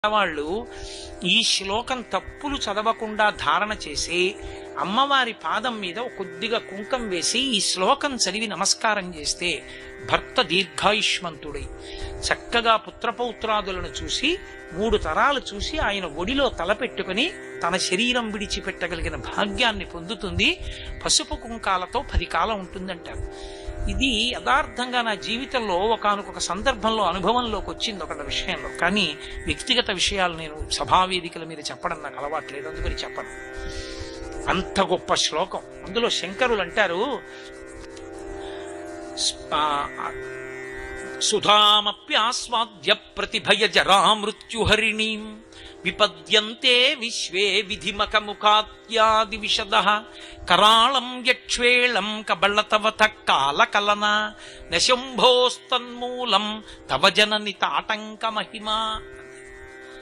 వాళ్ళు ఈ శ్లోకం తప్పులు చదవకుండా ధారణ చేసి అమ్మవారి పాదం మీద కొద్దిగా కుంకం వేసి ఈ శ్లోకం చదివి నమస్కారం చేస్తే భర్త దీర్ఘాయుష్మంతుడై చక్కగా పుత్రపౌత్రాదులను చూసి 3 తరాలు చూసి ఆయన ఒడిలో తలపెట్టుకుని తన శరీరం విడిచిపెట్టగలిగిన భాగ్యాన్ని పొందుతుంది. పసుపు కుంకాలతో 10 కాలం ఉంటుందంటారు. ఇది యథార్థంగా నా జీవితంలో ఒకానొక సందర్భంలో అనుభవంలోకి వచ్చింది ఒక విషయంలో. కానీ వ్యక్తిగత విషయాలు నేను సభావేదికల మీద చెప్పడం నాకు అలవాట్లేదు, అందుకని చెప్పను. అంత గొప్ప శ్లోకం. అందులో శంకరులు అంటారు, సుధామప్యాస్వాద్య ప్రతిభయ జరామృత్యుహరిణీం విపద్యంతే విశ్వే విధిమకముఖాత్యాది విశదః కరాళం యక్ష్వేళం కబళతవత కాలకలన నశంభోస్తన్మూలం తవ జనని తాటంక మహిమా.